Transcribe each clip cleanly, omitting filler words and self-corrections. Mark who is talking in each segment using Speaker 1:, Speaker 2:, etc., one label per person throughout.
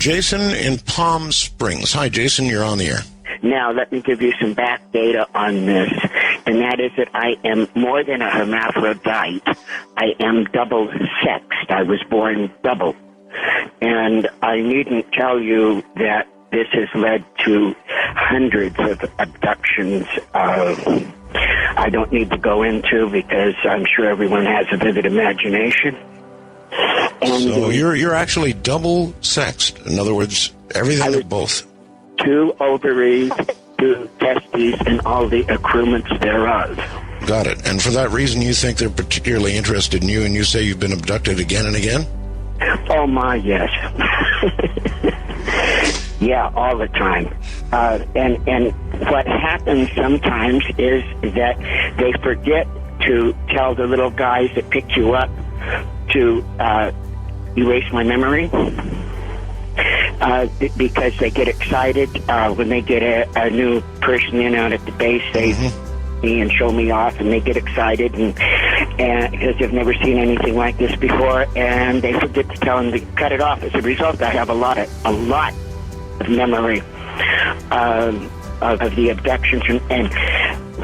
Speaker 1: Jason in Palm Springs. Hi, Jason. You're on the air.
Speaker 2: Now, let me give you some back data on this, and that is that I am more than a hermaphrodite. I am double-sexed. I was born double. And I needn't tell you that this has led to hundreds of abductions. I don't need to go into because I'm sure everyone has a vivid imagination. And
Speaker 1: so you're actually double-sexed. In other words, everything of both.
Speaker 2: 2 ovaries, 2 testes, and all the accoutrements thereof.
Speaker 1: Got it. And for that reason, you think they're particularly interested in you, and you say you've been abducted again and again?
Speaker 2: Oh, my, yes. Yeah, all the time. And what happens sometimes is that they forget to tell the little guys that pick you up to erase my memory. Because they get excited when they get a new person in out at the base. They me and show me off, and they get excited, and because they've never seen anything like this before, and they forget to tell them to cut it off. As a result, I have a lot of memory of the abductions and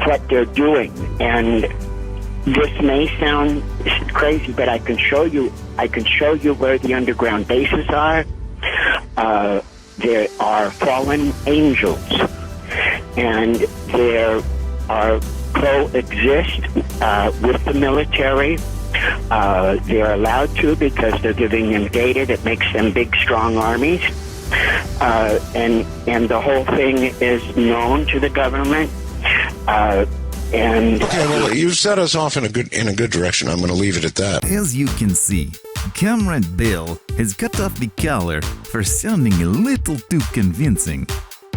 Speaker 2: what they're doing. And this may sound crazy, but I can show you where the underground bases are. There are fallen angels, and there are coexist with the military. They're allowed to because they're giving them data that makes them big, strong armies. And the whole thing is known to the government. Okay,
Speaker 1: well, you've set us off in a good direction. I'm going to leave it at that.
Speaker 3: As you can see, Comrade Bill has cut off the collar for sounding a little too convincing.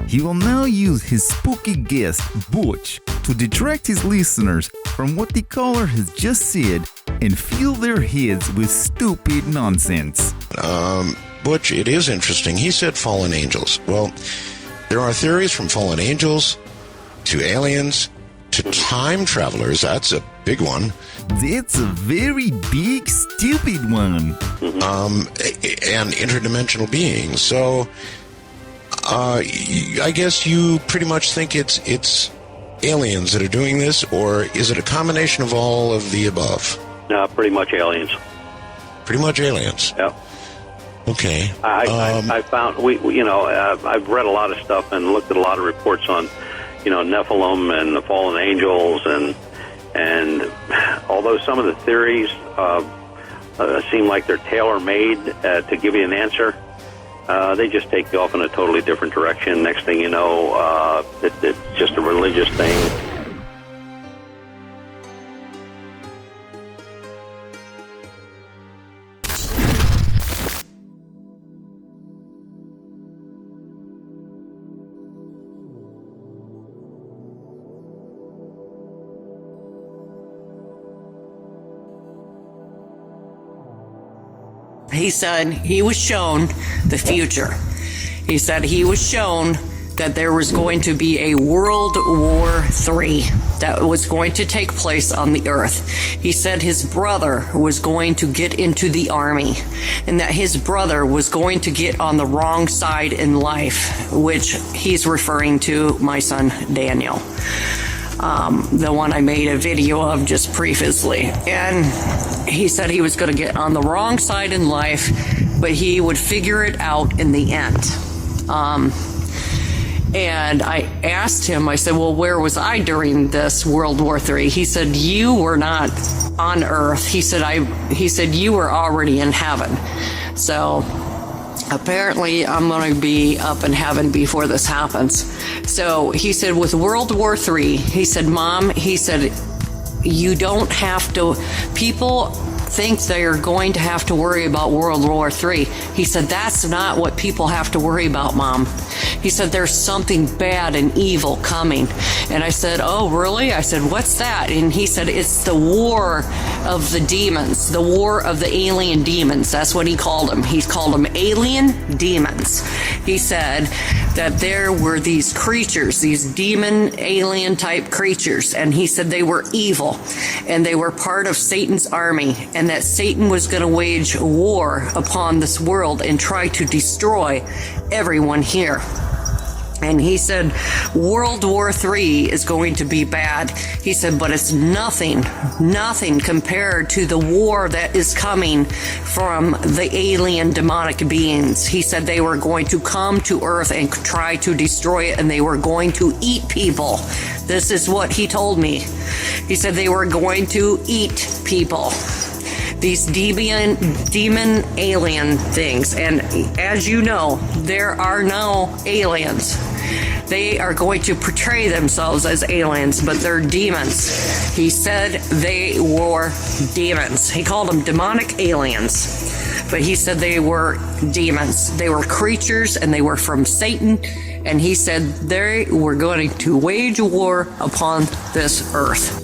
Speaker 3: He will now use his spooky guest, Butch, to detract his listeners from what the caller has just said and fill their heads with stupid nonsense.
Speaker 1: Butch, it is interesting. He said fallen angels. Well, there are theories from fallen angels to aliens to time travelers. That's a big one.
Speaker 3: That's a very big, stupid one.
Speaker 1: And interdimensional beings. So, I guess you pretty much think it's aliens that are doing this, or is it a combination of all of the above?
Speaker 4: No, pretty much aliens.
Speaker 1: Pretty much aliens.
Speaker 4: Yeah.
Speaker 1: Okay.
Speaker 4: I found I've read a lot of stuff and looked at a lot of reports on, Nephilim and the fallen angels, and although some of the theories seem like they're tailor-made to give you an answer, they just take you off in a totally different direction. Next thing you know, it's just a religious thing.
Speaker 5: He said he was shown the future. He said he was shown that there was going to be a World War III that was going to take place on the earth. He said his brother was going to get into the army, and that his brother was going to get on the wrong side in life, which he's referring to my son Daniel. The one I made a video of just previously. And he said he was going to get on the wrong side in life, but he would figure it out in the end. And I asked him, I said, well, where was I during this World War III? He said, you were not on Earth. He said, you were already in heaven. So apparently I'm going to be up in heaven before this happens. So he said, with World War III, he said, Mom, he said, you don't have to, people think they're going to have to worry about World War III. He said, that's not what people have to worry about, Mom. He said, there's something bad and evil coming. And I said, oh, really? I said, what's that? And he said, it's the war of the demons, the war of the alien demons. That's what he called them. He called them alien demons. He said that there were these creatures, these demon alien type creatures. And he said they were evil and they were part of Satan's army, and that Satan was going to wage war upon this world and try to destroy everyone here. And he said World War III is going to be bad. He said, but it's nothing compared to the war that is coming from the alien demonic beings. He said they were going to come to Earth and try to destroy it, and they were going to eat people. This is what he told me. He said they were going to eat people. These demon alien things. And as you know, there are no aliens. They are going to portray themselves as aliens, but they're demons. He said they were demons. He called them demonic aliens, but he said they were demons. They were creatures, and they were from Satan, and he said they were going to wage war upon this earth.